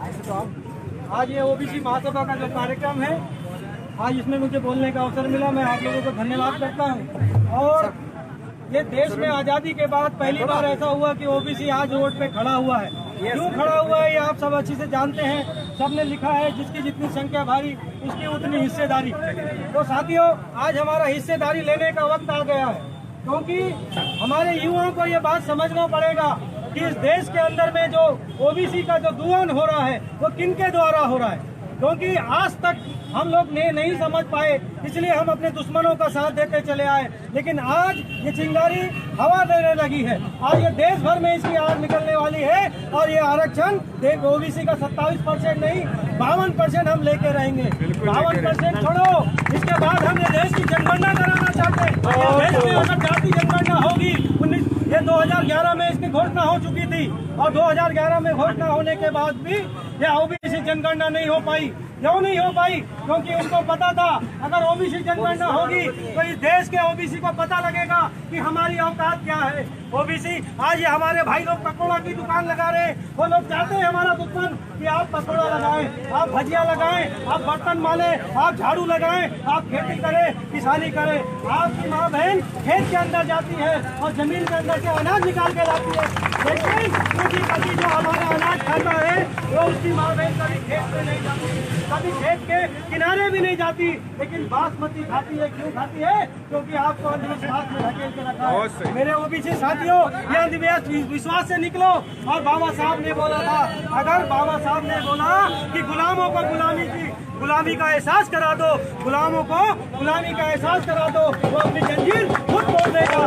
आज ये ओबीसी महासभा का जो कार्यक्रम है, आज इसमें मुझे बोलने का अवसर मिला। मैं आप लोगों को धन्यवाद करता हूँ। और ये देश में आज़ादी के बाद पहली बार ऐसा हुआ कि ओबीसी आज रोड पे खड़ा हुआ है। क्यों खड़ा हुआ है ये आप सब अच्छी से जानते हैं। सबने लिखा है जिसकी जितनी संख्या भारी उसकी उतनी हिस्सेदारी। तो साथियों, आज हमारा हिस्सेदारी लेने का वक्त आ गया है, क्योंकि हमारे युवाओं को ये बात समझना पड़ेगा कि इस देश के अंदर में जो ओबीसी का जो दुआन हो रहा है वो किनके द्वारा हो रहा है। क्योंकि आज तक हम लोग ने नहीं समझ पाए, इसलिए हम अपने दुश्मनों का साथ देते चले आए। लेकिन आज ये चिंगारी हवा देने लगी है। आज ये देश भर में इसकी आग निकलने वाली है। और ये आरक्षण ओबीसी का 27% नहीं 52% हम लेके रहेंगे। 52% छोड़ो, इसके बाद हम ये देश की जनगणना कराना चाहते हैं। देश में अगर जाति जनगणना होगी 2011 में इसकी घोषणा हो चुकी थी, और 2011 में घोषणा होने के बाद भी यह ओबीसी जनगणना नहीं हो पाई। क्यों नहीं हो पाई? क्योंकि उनको पता था अगर ओबीसी जनगणना होगी तो इस देश के ओबीसी को पता लगेगा कि हमारी औकात क्या है। ओबीसी आज ये हमारे भाई लोग पकौड़ा की दुकान लगा रहे हैं। वो लोग चाहते हैं हमारा दुश्मन कि आप पकौड़ा लगाएं, आप भजिया लगाएं, आप बर्तन मालें, आप झाड़ू लगाएं, आप खेती करें, किसानी करें। आपकी माँ बहन खेत के अंदर जाती है और जमीन के अंदर से अनाज निकाल के लाती है। लेकिन उसकी पति जो हमारा अनाज खाता है वो उसकी माँ बहन कभी खेत में नहीं जाती, कभी खेत के किनारे भी नहीं जाती, लेकिन बासमती खाती है। क्यों खाती है? क्योंकि आपको अंधविश्वास में धकेल के रखा है। मेरे ओबीसी साथियों, ये अंधविश्वास से निकलो। और बाबा साहब ने बोला था, अगर बाबा साहब ने बोला कि गुलामों को गुलामी का एहसास करा दो, गुलामों को गुलामी का एहसास करा दो, वो अपनी जंजीर खुद तोड़ देगा।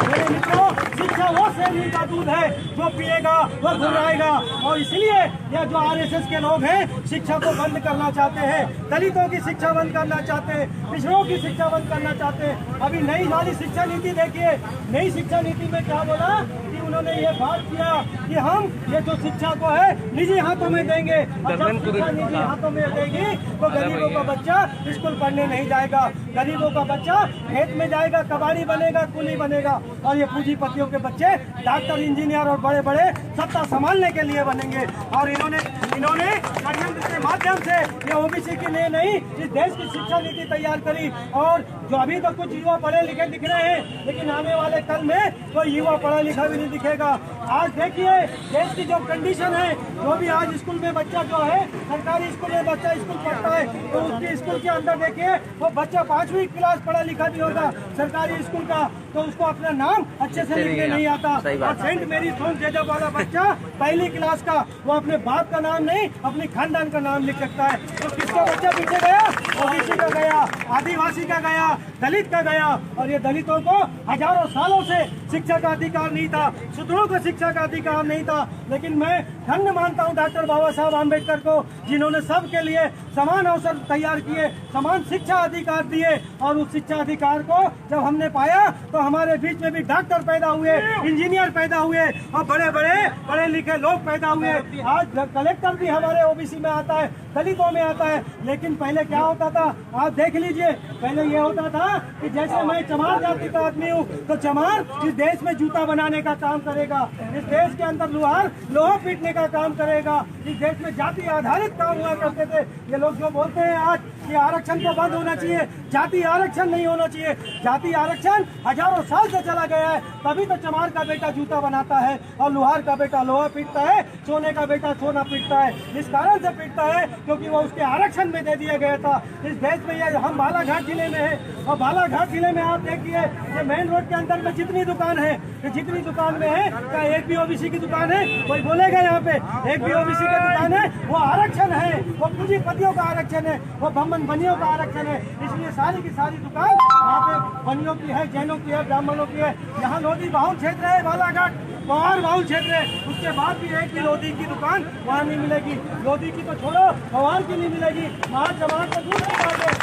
मेरे मित्रों, शिक्षा वो शेरनी का दूध है जो पिएगा वो घुराएगा। और इसलिए यह जो आरएसएस के लोग हैं शिक्षा को बंद करना चाहते हैं, दलितों की शिक्षा बंद करना चाहते हैं, पिछड़ों की शिक्षा बंद करना चाहते हैं। अभी नई वाली शिक्षा नीति देखिए, नई शिक्षा नीति में क्या बोला कि उन्होंने ये बात किया कि हम ये जो शिक्षा को है निजी हाथों में देंगे। और जब शिक्षा निजी हाथों में देगी तो गरीबों का बच्चा स्कूल पढ़ने नहीं जाएगा, गरीबों का बच्चा खेत में जाएगा, कबाड़ी बनेगा, कुली बनेगा। और ये पूंजीपतियों के बच्चे डॉक्टर, इंजीनियर और बड़े बड़े सत्ता संभालने के लिए बनेंगे। और इन्होंने षड्यंत्र के माध्यम से ये ओबीसी के लिए नहीं, इस देश की शिक्षा नीति तैयार करी। और जो अभी तो कुछ युवा पढ़े लिखे दिख रहे हैं, लेकिन आने वाले कल में कोई युवा पढ़ा लिखा भी नहीं दिखेगा। आज देखिए देश की जो कंडीशन है, जो भी आज स्कूल में बच्चा जो है, सरकारी स्कूल में बच्चा स्कूल पढ़ता है तो उसके स्कूल के अंदर देखिए वो बच्चा 5वीं क्लास पढ़ा लिखा भी होगा सरकारी स्कूल का, तो उसको अपना नाम अच्छे से लिखने नहीं आता। और सेंट मेरी थोम जेजब वाला बच्चा पहली क्लास का वो अपने बाप का नाम नहीं अपने खानदान का नाम लिख सकता है। तो किसका बच्चा पीछे गया? ओबीसी का गया, आदिवासी का गया, दलित का गया। और ये दलितों को हजारों सालों से शिक्षा का अधिकार नहीं था, शूद्रों को शिक्षा का अधिकार नहीं था। लेकिन मैं धन्य मानता हूँ डॉक्टर बाबा साहब आम्बेडकर को, जिन्होंने सबके लिए समान अवसर तैयार किए, समान शिक्षा अधिकार दिए। और उस शिक्षा अधिकार को जब हमने पाया तो हमारे बीच में भी डॉक्टर पैदा हुए, इंजीनियर पैदा हुए और बड़े बड़े पढ़े लिखे लोग पैदा हुए। आज कलेक्टर भी हमारे ओबीसी में आता है, दलितों में आता है। लेकिन पहले क्या होता था आप देख लीजिए, पहले ये होता था कि जैसे मैं चमार जाति का आदमी हूँ तो चमार इस देश में जूता बनाने का काम करेगा, इस देश के अंदर लुहार लोहा पीटने का काम करेगा। इस देश में जाति आधारित काम हुआ करते थे। ये लोग जो बोलते हैं आज कि आरक्षण को बंद होना चाहिए, जाति आरक्षण नहीं होना चाहिए। जाति आरक्षण हजारों साल से चला गया है, तभी तो चमार का बेटा जूता बनाता है और लुहार का बेटा लोहा पीटता है, सोने का बेटा सोना पीटता है। इस कारण से पीटता है क्योंकि वो उसके आरक्षण में दे दिया गया था। इस देश में ये हम बालाघाट जिले में है, और बालाघाट जिले में आप देखिए ये मेन रोड के अंदर में जितनी दुकान है, जितनी दुकान में है क्या एक भी ओबीसी की दुकान है? कोई बोलेगा यहाँ पे एक भी ओबीसी की दुकान है? वो आरक्षण है, वो पूंजीपतियों का आरक्षण है, वो ब्राह्मण बनियों का आरक्षण है। इसलिए सारी की सारी दुकान यहाँ पे बनियों की है, जैनों की है, ब्राह्मणों की है। यहाँ लोधी बाहुल क्षेत्र है, बालाघाट पवार बाहुल क्षेत्र है, उसके बाद भी एक भी लोधी की दुकान वहाँ नहीं मिलेगी। लोधी की तो छोड़ो, पवार की नहीं मिलेगी, वहाँ जवान को दूर की बात है।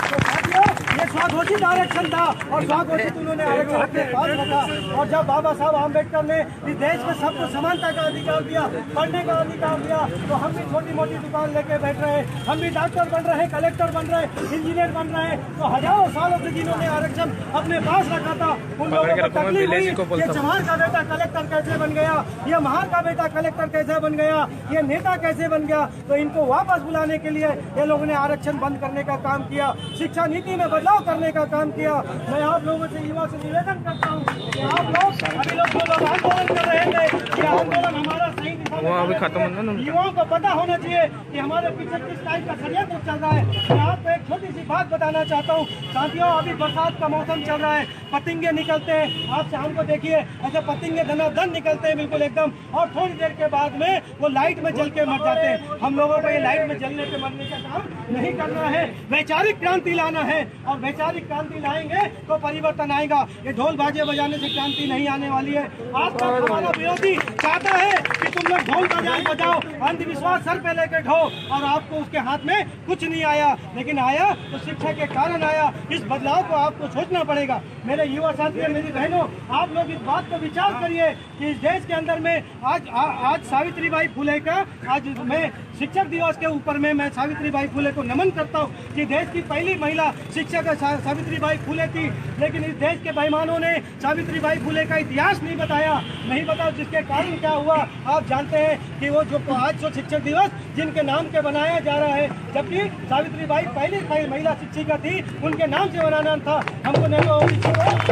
तो साथियों ये स्वघोषित आरक्षण था और स्वघोषित उन्होंने आरक्षण अपने पास रखा। और जब बाबा साहब आम्बेडकर ने इस देश में सबको समानता का अधिकार दिया, पढ़ने का अधिकार दिया, तो हम भी छोटी मोटी दुकान लेके बैठ रहे हैं, हम भी डॉक्टर बन रहे हैं, कलेक्टर बन रहे हैं, इंजीनियर बन रहे हैं। तो हजारों सालों से जिन्होंने आरक्षण अपने पास रखा था उन लोगों को तकलीफ हुई। ये चमार का बेटा कलेक्टर कैसे बन गया, ये महार का बेटा कलेक्टर कैसे बन गया, ये नेता कैसे बन गया। तो इनको वापस बुलाने के लिए ये लोगों ने आरक्षण बंद करने का काम किया, शिक्षा नीति में बदलाव करने का काम किया। मैं आप लोगों से, युवा से निवेदन करता हूँ कि आप लोग अभी लोग जो लोग आंदोलन कर रहे थे, ये आंदोलन हमारा सही दिशा में अभी खत्म होना, युवाओं को पता होना चाहिए कि हमारे पीछे किस टाइप का षड्यंत्र चल रहा है। मैं आपको एक छोटी सी बात बताना चाहता हूँ साथियों, अभी बरसात का मौसम चल रहा है, पतंगे निकलते हैं, आप शाम को देखिए ऐसे पतंगे धनाधन निकलते हैं बिल्कुल एकदम, और थोड़ी देर के बाद में वो लाइट में जल के मर जाते हैं। हम लोगों को ये लाइट में जलने के मरने का काम नहीं करना है, वैचारिक क्रांति लाना है, और वैचारिक क्रांति लाएंगे तो परिवर्तन आएगा। ये ढोल बाजे बजाने से क्रांति नहीं आने वाली है। आज तक हमारा विरोधी चाहता है कि तुम लोग ढोल बजाओ, अंधविश्वास सर पे लेके ढो, और आपको उसके हाथ में कुछ नहीं आया, लेकिन आया तो शिक्षा के कारण आया। इस बदलाव को आपको सोचना पड़ेगा। मेरे युवा साथियों, मेरी बहनों, आप लोग इस बात को विचार करिए कि इस देश के अंदर में आज सावित्रीबाई फुले का, आज मैं शिक्षक दिवस के ऊपर में मैं सावित्रीबाई फुले को नमन करता हूँ कि देश की पहली महिला शिक्षक सावित्रीबाई फुले थी। लेकिन इस देश के बेईमानों ने सावित्रीबाई फुले का इतिहास नहीं बताया, जिसके कारण क्या हुआ आप जानते हैं कि वो जो आज जो शिक्षक दिवस जिनके नाम के बनाया जा रहा है, जबकि सावित्रीबाई पहली महिला शिक्षिका थी, उनके नाम से बनाना था। हमको नहीं तो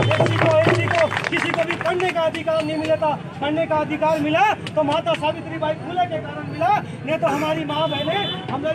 एससी को किसी को भी पढ़ने का अधिकार नहीं मिला था। पढ़ने का अधिकार मिला तो माता सावित्रीबाई फुले के कारण मिला, नहीं तो हमारी माँ बहनें हम लोग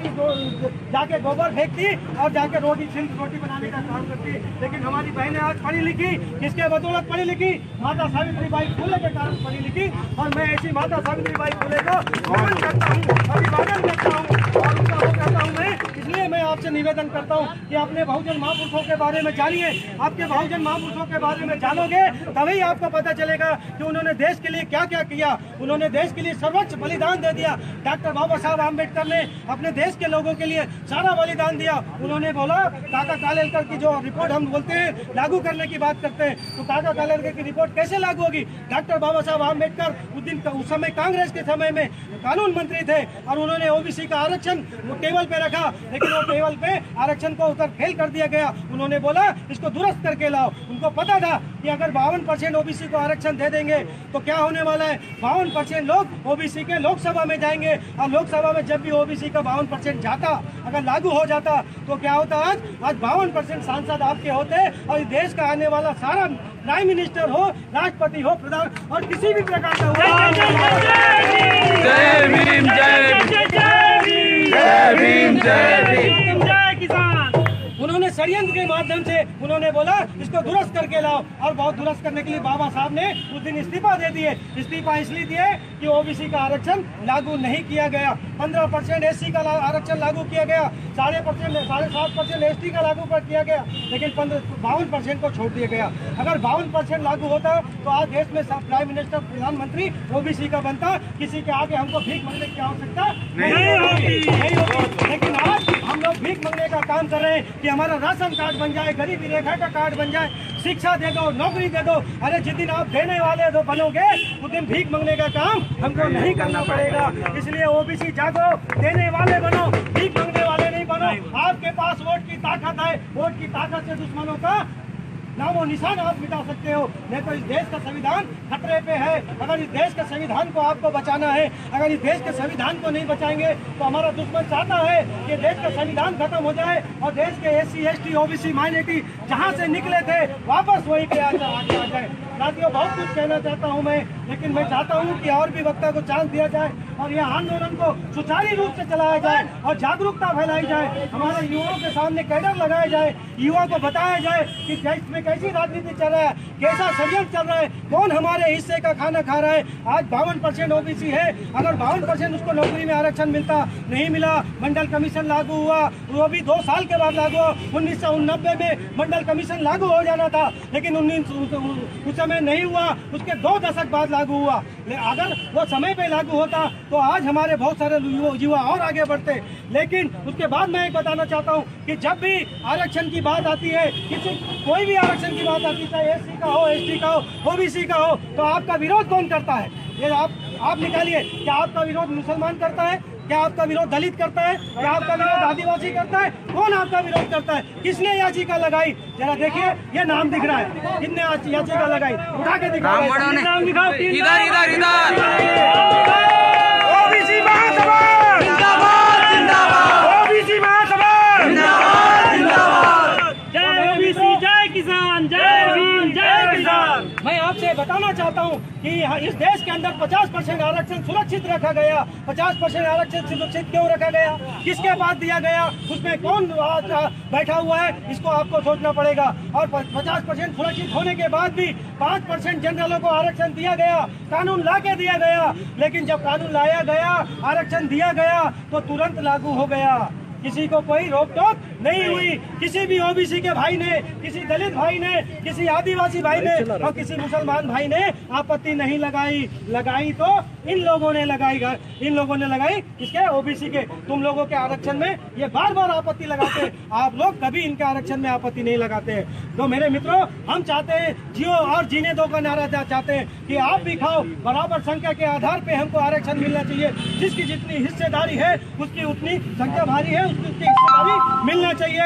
जाके गोबर फेंकती और जाके रोटी बनाने का काम करती। लेकिन हमारी बहनें आज पढ़ी लिखी, किसके बदौलत पढ़ी लिखी? माता सावित्रीबाई फुले के कारण पढ़ी लिखी। और मैं ऐसी माता सावित्रीबाई फुले को नमन करता हूँ, अभिवादन करता हूँ और उनका वो करता हूँ। मैं इसलिए मैं आपसे निवेदन करता हूँ कि अपने बहुजन महापुरुषों के बारे में जानिए। आपके बहुजन महापुरुषों के बारे में जानोगे तभी आपको पता चलेगा कि उन्होंने देश के लिए क्या क्या किया। उन्होंने देश के लिए सर्वोच्च बलिदान दे दिया। डॉक्टर बाबा साहब आम्बेडकर ने अपने देश के लोगों के लिए सारा बलिदान दिया। उन्होंने बोला, काका कालेलकर की जो रिपोर्ट हम बोलते हैं लागू करने की बात करते हैं, तो काका कालेलकर की रिपोर्ट कैसे लागू होगी? डॉक्टर बाबा साहब आम्बेडकर उस समय कांग्रेस के समय में कानून मंत्री थे और उन्होंने ओबीसी का आरक्षण टेबल पे रखा, लेकिन वो टेबल पे आरक्षण को उतर फेल कर दिया गया। उन्होंने बोला इसको दुरुस्त करके लाओ। उनको पता था कि अगर 52% ओबीसी को आरक्षण दे देंगे तो क्या होने वाला है, 52% लोग ओबीसी के लोकसभा में जाएंगे, और लोकसभा में जब भी ओबीसी का 52% जाता, अगर लागू हो जाता तो क्या होता? आज 52% सांसद आपके होते और इस देश का आने वाला सारा प्राइम मिनिस्टर हो, राष्ट्रपति हो, प्रधान और किसी भी प्रकार का जय किसान। उन्होंने षड्यंत्र के माध्यम से उन्होंने बोला इसको दुरुस्त करके लाओ, और बहुत दुरुस्त करने के लिए बाबा साहब ने उस दिन इस्तीफा दे दिए। इस्तीफा इसलिए दिए कि ओबीसी का आरक्षण लागू नहीं किया गया। 15% एससी का आरक्षण लागू किया गया, 7.5% एसटी का लागू कर किया गया, लेकिन 52% को छोड़ दिया गया। अगर 52% लागू होता तो आज देश में प्राइम मिनिस्टर, प्रधानमंत्री ओबीसी का बनता। किसी के आगे हमको भीख मांगने की आवश्यकता नहीं होती। लेकिन आज हम लोग भीख मांगने का काम कर रहे हैं कि हमारा राशन कार्ड बन जाए, गरीबी रेखा का कार्ड बन जाए, शिक्षा दे दो, नौकरी दे दो। अरे जिस दिन आप देने वाले तो बनोगे, उस दिन भीख मांगने का काम हमको नहीं करना पड़ेगा। इसलिए ओबीसी जागो, देने वाले बनो, भीख मांगने वाले नहीं बनो। आपके पास वोट की ताकत है, वोट की ताकत से दुश्मनों का नामो निशान आप मिटा सकते हो। नहीं तो इस देश का संविधान खतरे पे है। अगर इस देश के संविधान को आपको बचाना है, अगर इस देश के संविधान को नहीं बचाएंगे तो हमारा दुश्मन चाहता है कि देश का संविधान खत्म हो जाए और देश के एससी, एसटी, ओबीसी, माइनॉरिटी जहां से निकले थे वापस वहीं पे आगे आ जाए। साथियों, बहुत कुछ कहना चाहता हूं मैं, लेकिन मैं चाहता हूं कि और भी वक्ता को चांस दिया जाए और यह आंदोलन को सुचारू रूप से चलाया जाए और जागरूकता फैलाई जाए। हमारे युवाओं के सामने कैडर लगाया जाए, युवा को बताया जाए कि देश में कैसी राजनीति चल रहा है, कैसा षड्यंत्र चल रहा है, कौन हमारे हिस्से का खाना खा रहा है। आज 52% ओबीसी है, अगर 52% उसको नौकरी में आरक्षण मिलता, नहीं मिला। मंडल कमीशन लागू हुआ, वो भी 2 साल के बाद लागू हुआ। 1990 में मंडल कमीशन लागू हो जाना था, लेकिन उस समय नहीं हुआ, उसके 2 दशक बाद लागू हुआ। अगर वो समय पे लागू होता तो आज हमारे बहुत सारे युवा और आगे बढ़ते। लेकिन उसके बाद मैं एक बताना चाहता हूँ कि जब भी आरक्षण की बात आती है, कोई भी आरक्षण की बात आती है, चाहे एससी का हो, एसटी का हो, ओबीसी का हो, तो आपका विरोध कौन करता है? ये आप निकालिए। क्या आपका विरोध मुसलमान करता है? क्या आपका विरोध दलित करता है? क्या आपका विरोध आदिवासी करता है? कौन आपका विरोध करता है? किसने याचिका लगाई? जरा देखिए, ये नाम दिख रहा है, किसने याचिका लगाई? उठा के दिखाओ, नाम दिखाओ। इधर ओबीसी महासभा जिंदाबाद, जिंदाबाद। ओबीसी महासभा जिंदाबाद, जिंदाबाद। जय ओबीसी, जय किसान, जय भीम, जय किसान। मैं आपसे बताना चाहता हूँ कि इस देश के अंदर 50% आरक्षण सुरक्षित रखा गया। 50% आरक्षण सुरक्षित क्यों रखा गया? किसके पास दिया गया? उसमें कौन बैठा हुआ है? इसको आपको सोचना पड़ेगा। और 50% सुरक्षित होने के बाद भी 5% जनरलों को आरक्षण दिया गया, कानून ला के दिया गया। लेकिन जब कानून लाया गया, आरक्षण दिया गया, तो तुरंत लागू हो गया। किसी को कोई रोक टोक नहीं हुई। किसी भी ओबीसी के भाई ने, किसी दलित भाई ने, किसी आदिवासी भाई ने और किसी मुसलमान भाई ने आपत्ति नहीं लगाई तो इन लोगों ने लगाई किसके? ओबीसी के। तुम लोगों के आरक्षण में ये बार बार आपत्ति लगाते, आप लोग कभी इनके आरक्षण में आपत्ति नहीं लगाते हैं। तो मेरे मित्रों, हम चाहते हैं जियो और जीने दो का नारा चाहते हैं कि आप भी खाओ। बराबर संख्या के आधार पे हमको आरक्षण मिलना चाहिए। जिसकी जितनी हिस्सेदारी है, उसकी उतनी संख्या भारी है, उसकी हिस्सेदारी मिलना चाहिए।